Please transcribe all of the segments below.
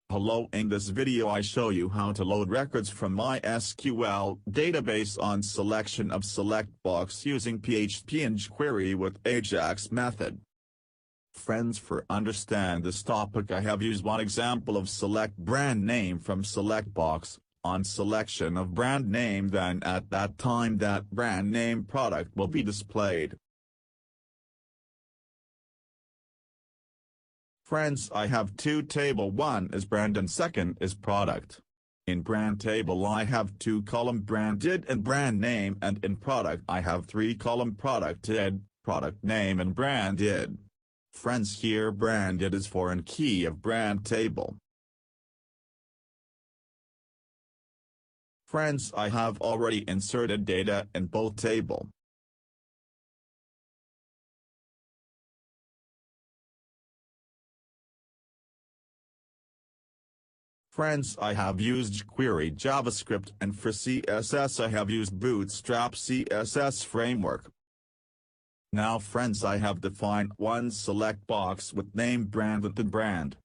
Hello, in this video I show you how to load records from MySQL database on selection of select box using PHP and Jquery with Ajax method. Friends, for understand this topic I have used one example of select brand name from select box. On selection of brand name, then at that time that brand name product will be displayed. Friends, I have two table, one is brand and second is product. In brand table I have two column branded and brand name, and in product I have three column producted, product name and branded. Friends, here branded is foreign key of brand table. Friends, I have already inserted data in both table. Friends, I have used Jquery JavaScript, and for CSS I have used Bootstrap CSS framework. Now friends, I have defined one select box with name brand and the brand.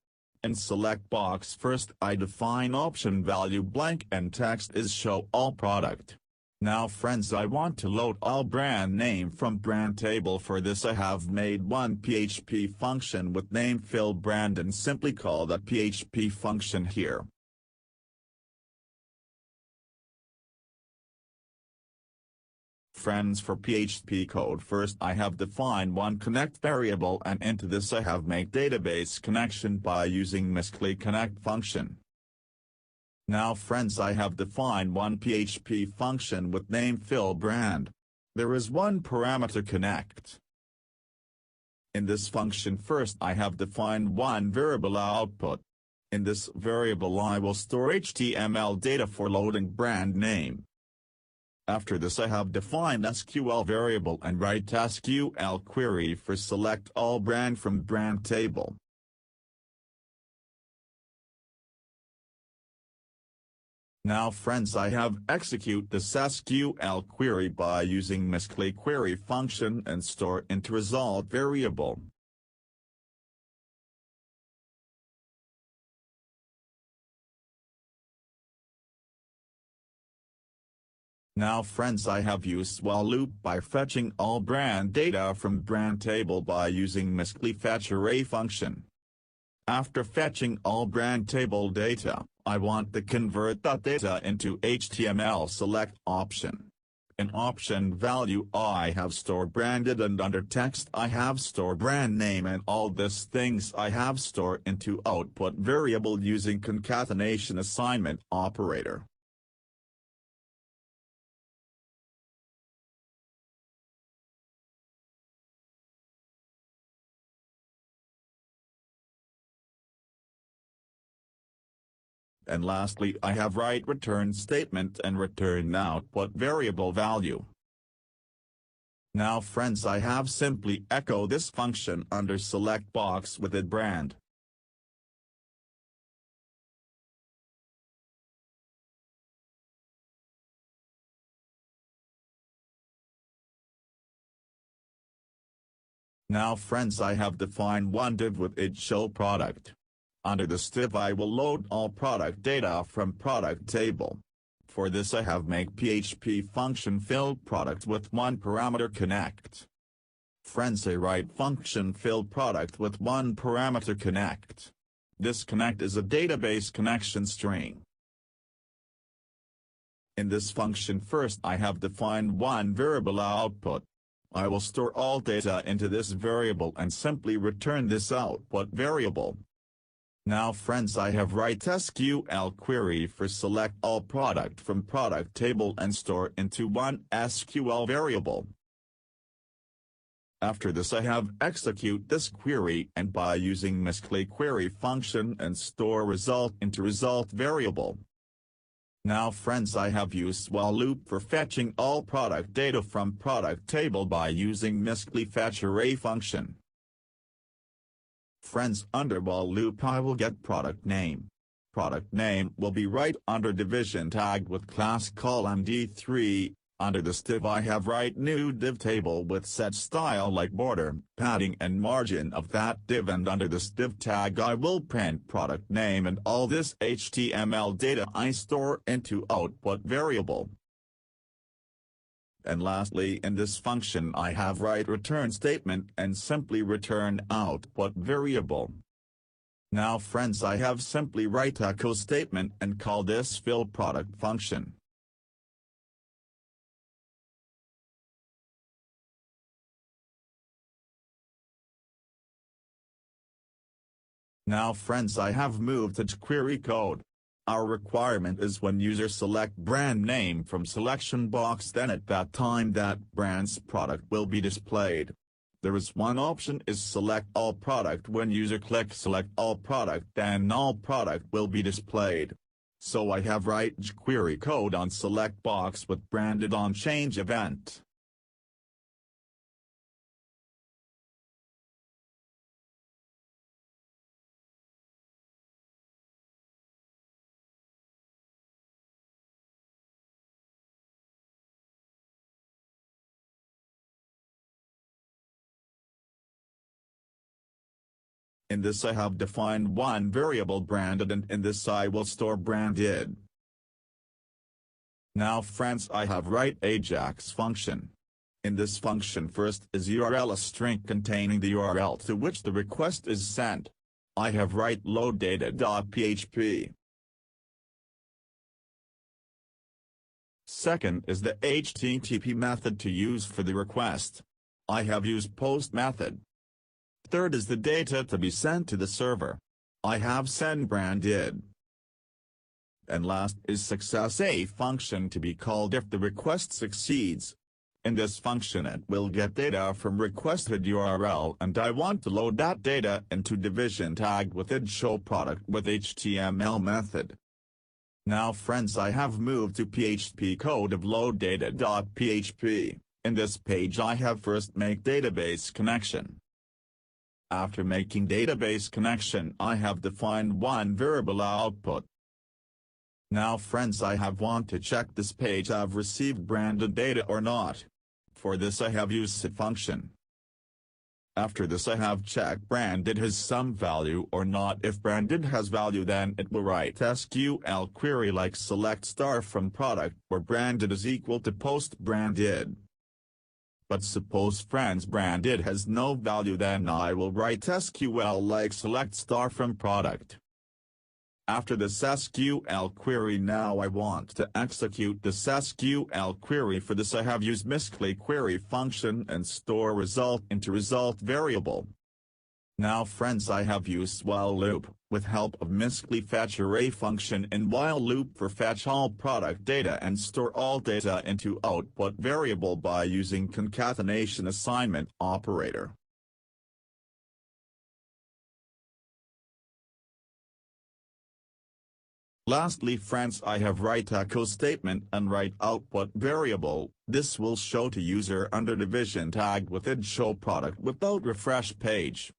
In select box first I define option value blank and text is show all product. Now friends, I want to load all brand name from brand table. For this I have made one PHP function with name fill brand and simply call that PHP function here. Friends, for PHP code first I have defined one connect variable, and into this I have made database connection by using Mysql connect function. Now friends, I have defined one PHP function with name fill brand. There is one parameter connect. In this function first I have defined one variable output. In this variable I will store HTML data for loading brand name. After this I have defined SQL variable and write SQL query for select all brand from brand table. Now friends, I have execute this SQL query by using Mysql query function and store into result variable. Now friends, I have used while loop by fetching all brand data from brand table by using Mysql fetch array function. After fetching all brand table data, I want to convert that data into HTML select option. In option value I have store branded, and under text I have store brand name, and all these things I have store into output variable using concatenation assignment operator. And lastly I have write return statement and return output variable value. Now friends, I have simply echo this function under select box with a brand. Now friends, I have defined one div with id show product. Under this div I will load all product data from product table. For this I have make PHP function fill product with one parameter connect. Friends, I write function fill product with one parameter connect. This connect is a database connection string. In this function first I have defined one variable output. I will store all data into this variable and simply return this output variable. Now friends, I have write SQL query for select all product from product table and store into one SQL variable. After this I have execute this query and by using Mysql query function and store result into result variable. Now friends, I have used while loop for fetching all product data from product table by using Mysql fetch array function. Friends, under while loop I will get product name. Product name will be right under division tag with class call MD3. Under this div I have write new div table with set style like border, padding and margin of that div, and under this div tag I will print product name and all this HTML data I store into output variable. And lastly, in this function I have write return statement and simply return output variable. Now friends, I have simply write echo statement and call this fill product function. Now friends, I have moved to Jquery code. Our requirement is when user select brand name from selection box, then at that time that brand's product will be displayed. There is one option is select all product. When user click select all product, then all product will be displayed. So I have write Jquery code on select box with branded on change event. In this I have defined one variable branded, and in this I will store branded. Now friends, I have write Ajax function. In this function first is URL, a string containing the URL to which the request is sent. I have write load data.php. Second is the HTTP method to use for the request. I have used post method. Third is the data to be sent to the server. I have send branded. And last is success, a function to be called if the request succeeds. In this function it will get data from requested URL, and I want to load that data into division tag within show product with HTML method. Now friends, I have moved to PHP code of load data.php. In this page I have first make database connection. After making database connection I have defined one variable output. Now friends, I have want to check this page have received branded data or not. For this I have used set function. After this I have checked branded has some value or not. If branded has value, then it will write SQL query like select star from product where branded is equal to post branded. But suppose friends branded has no value, then I will write SQL like select star from product. After this SQL query, now I want to execute this SQL query. For this I have used Mysql query function and store result into result variable. Now friends, I have used while loop, with help of Mysql fetch array function in while loop for fetch all product data and store all data into output variable by using concatenation assignment operator. Lastly friends, I have write echo statement and write output variable. This will show to user under division tag within show product without refresh page.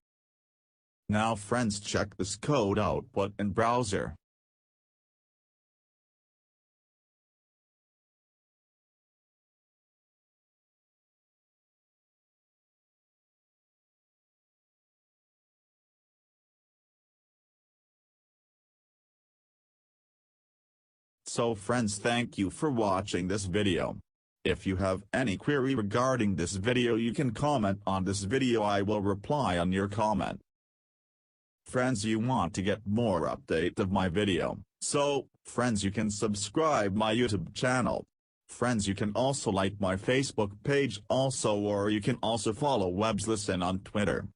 Now friends, check this code output in browser. So friends, thank you for watching this video. If you have any query regarding this video, you can comment on this video. I will reply on your comment. Friends, you want to get more update of my video, so friends, you can subscribe my YouTube channel. Friends, you can also like my Facebook page also, or you can also follow Webs Listen on Twitter.